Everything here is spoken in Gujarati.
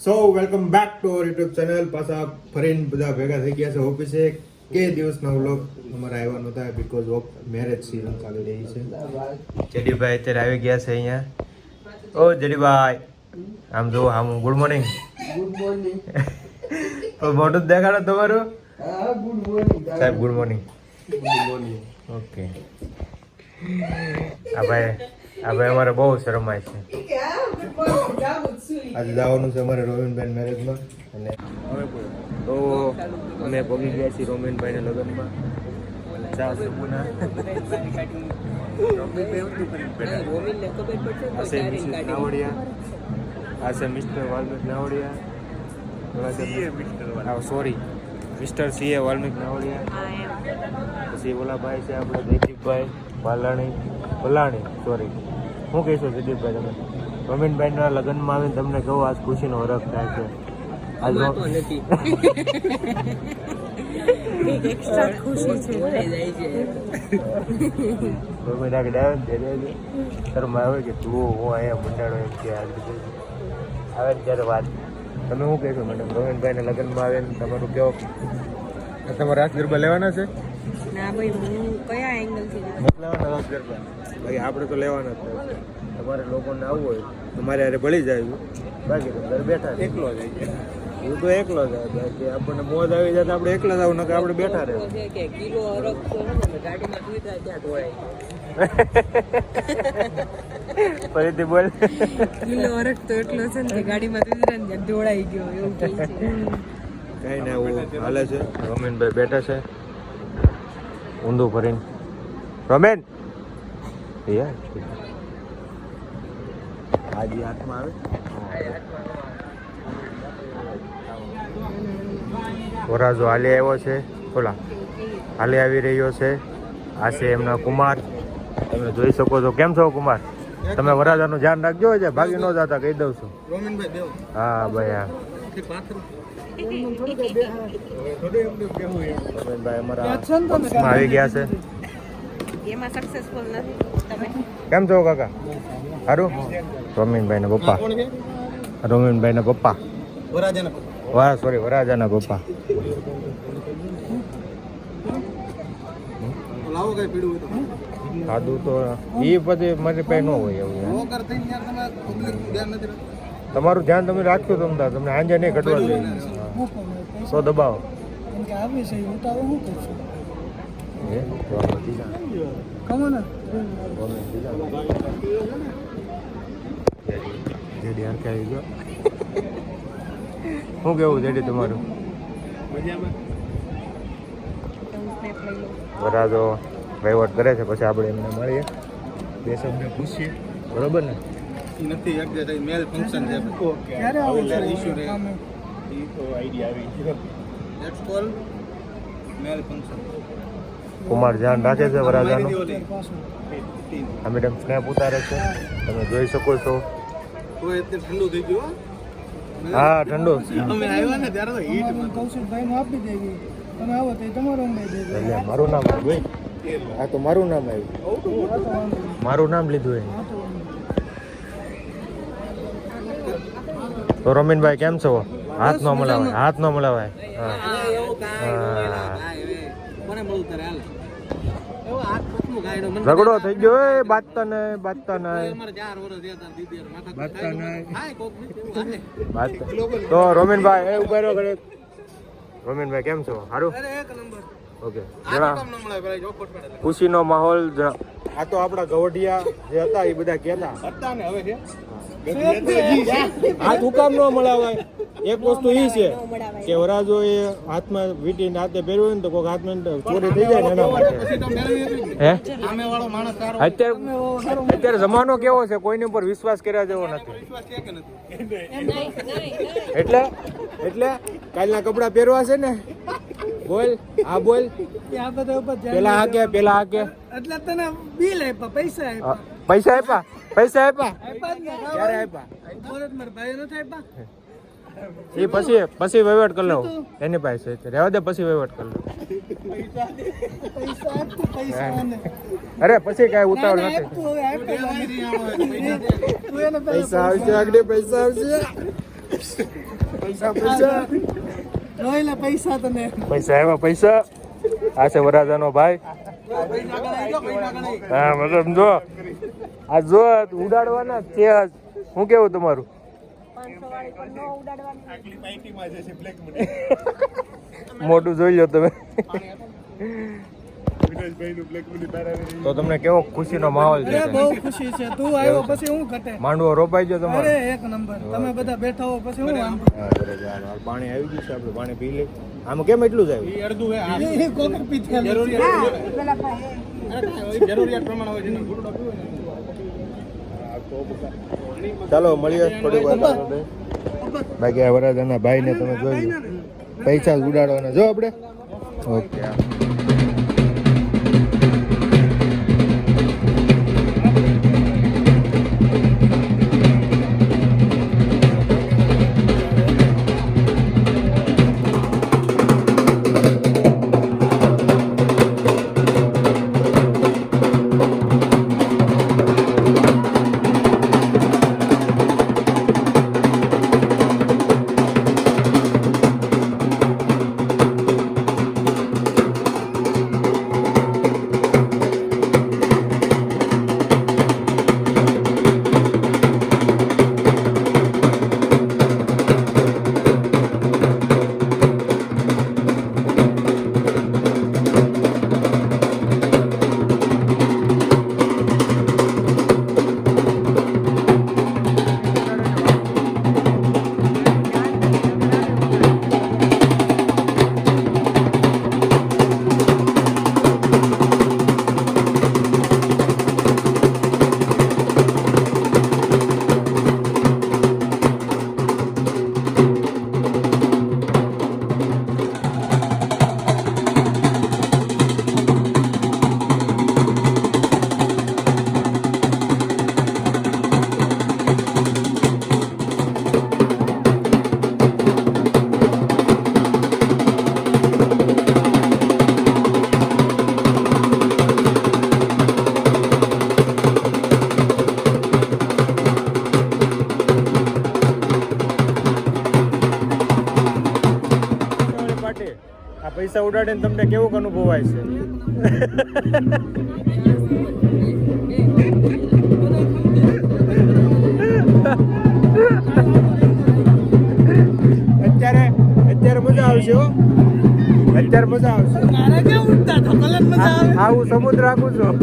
So welcome back to our YouTube channel. પાછા ફરીને બધા ભેગા થઈ ગયા છે ઓફિસે. કે દિવસનો વ્લોગ અમારે આવ્યા નહોતા બીકોઝ ઓફ મેરેજ સીઝન ચાલી રહી છે. જેડીભાઈ અત્યારે આવી ગયા છે અહીંયા. ઓ જેડીભાઈ, આમ જો આમ ગુડ મોર્નિંગ. Good morning. તો મોટું જ દેખાડો તમારું. હા, ગુડ મોર્નિંગ સાહેબ good morning. Good morning. Okay. આ ભાઈ અમારે બહુ શરમાય છે. આજે જવાનું છે અમારે રોમિનભાઈ મેરેજમાં. અને તો અમે પહોંચી ગયા છીએ રોમિનભાઈના લગ્નમાં. ચા સમૂહના આ છે mister Valmik Navadiya. Sorry, mister CA Valmik Navadiya. પછી ઓલા ભાઈ છે આપણે જયદીપભાઈ ભલાણી. સોરી, શું કહીશું જયદીપભાઈ તમે? રોમિનભાઈના લગ્નમાં આવીને તમને કહું આજ ખુશીનો હરખ થાય છે. આજ શર્મા આવે કે તું હું અહીંયા મંડાળો એમ કે આજ આવે ત્યારે વાત. તમે શું કહેશો મેડમ? રોમિનભાઈના લગ્નમાં આવે ને તમારું કેવો? તમારે રાસ ગરબા લેવાના છે? ના ભાઈ, હું કયા એંગલથી લેવાના રાસ ગરબા? ભાઈ આપણે તો લેવાના જ છે. તમારે લોકોને આવવું હોય તો મારે અરે ભળી જાય, બાકી તો ઘર બેઠા એકલો જ. હું તો એકલો જ કે આપણને મોજ આવી જાય તો આપણે એકલા જ આવું, નકર આપણે બેઠા રહે. કે કિલો અરગ તો ગાડીમાં સુઈતા ત્યાં ઢોળાય. ફરીથી બોલ. કિલો અરગ તો એટલો છે ને કે ગાડીમાં સુઈતા ને ઢોળાઈ ગયો એવું કહે છે. કઈ ના, એવું હાલે છે. રોમિનભાઈ બેઠા છે ઊંધું ભરીને. રોમેન યાર આજે હાથમાં આવે. વરાજો હાલે આવ્યો છે, ઓલા હાલે આવી રહ્યો છે. આ છે એમના કુમાર, તમે જોઈ શકો છો. કેમ છો કુમાર? તમે વરાજાનું ધ્યાન રાખજો, છે ભાગી ન જતા, કહી દઉં છું. હા ભાઈ, હા. રોમિનભાઈ અમારા આવી ગયા છે. એમાં સક્સેસફુલ નથી તમે. કેમ છો કાકા? સારું. રોમિનભાઈના પપ્પા, રોમિનભાઈના પપ્પા, વરાજાના પપ્પા. સાદું તો એ પછી મારી પાસે ન હોય એવું. તમારું ધ્યાન તમે રાખજો. તમને આજે નહીં ઘટવા દે. સો દબાવો. શું કેવું જેડી તમારું? વરાજો વહીવટ કરે છે, પછી આપણે એમને મળીએ, બે શબ્દ પૂછીએ, બરોબર ને? નથી મેલ ફંક્શન છે. ક્યારે ઇશ્યુ રહે ઈ તો આઈડિયા આવી છે. Let's call mail function. Kumar ધ્યાન રાખે છે વરાજાનું. આ મેડમ સ્નેપ ઉતારે છે, તમે જોઈ શકો છો. તો એટલે ઠંડુ થઈ ગયું. હા, ઠંડુ. અમે આવ્યા ને ત્યારે તો હીટ માં કૌશિકભાઈ નું આપી દેવી. તમે આવો તો તમારું નામ દે. એટલે મારું નામ આવ્યું. આ તો મારું નામ આવ્યું. મારું નામ લીધું એ. તો રોમિનભાઈ કેમ છો? હાથ ન મળાવાય, હાથ ન મળાવાય. હા, ઝઘડો થઈ ગયો. બાજતા નહીં, બાજતા નહીં. તો રોમિનભાઈ એ ઉભા રહ્યો ઘરે. રોમિનભાઈ કેમ છો? સારું. ઓકે. ખુશીનો માહોલ. આ તો આપણા ગવડિયા જે હતા એ બધા કહેતા હતા ને, હવે છે હાથ હુકામ ન મળાવાય. એક વસ્તુ એ છે કે વરાજો એ હાથમાં વીંટીને હાથે પહેર્યું હોય ને તો કોઈક હાથમાં ચોરી થઈ જાય ને એના માટે. હે, અત્યારે જમાનો કેવો છે, કોઈની ઉપર વિશ્વાસ કર્યા જેવો નથી. એટલે કાલના કપડા પહેરવા છે ને. બોલ, હા બોલ. પેલા હાકે એટલે તને બિલ આપ્યા, પૈસા આપ્યા. પૈસા આપ્યા. ક્યારે આપ્યા? મારા ભાઈ નથી આપ્યા. એ પછી વહીવટ કરી લઉં એની પાસે છે. રહેવા દે પછી વહીવટ કરી લઉં. અરે પછી કાંઈ ઉતાવળ નથી. પૈસા આવશે આગળ, પૈસા આવશે. પૈસા આવ્યા પૈસા. આ છે વરાજાનો ભાઈ. હા મતલબ જો આ જો ઉડાડવાના છે. શું કેવું તમારું? મોટું જોઈ લો તમે. તો તમને કેવો ખુશીનો માહોલ છે? બહુ ખુશી છે. તું આવ્યો પછી હું ઘટે. માંડવો રોપાઈ ગયો તમારો? અરે એક નંબર. તમે બધા બેઠા હો પછી હું વાંધો. હા બરોબર. હાલ, પાણી આવી ગયું છે, આપણે પાણી પી લઈ. આમાં કેમ એટલું જ આવ્યું? અડધું હે એ કોકર પીધેલું. જરૂરિયાત પ્રમાણે હોય છે. ચાલો મળીએ થોડી વાર. બાકી આ વરાજાના ભાઈને તમે જોઈ લો. પૈસા જ ઉડાડવાના જો આપણે. ઓકે. આ પૈસા ઉડાડીને તમને કેવું અનુભવાય છે? અત્યારે મજા આવશે હો. અત્યારે મજા આવશે. મારા ક્યાં ઉડતા હતા? ભલે મજા આવે. હું સમુદ્ર રાખું છું.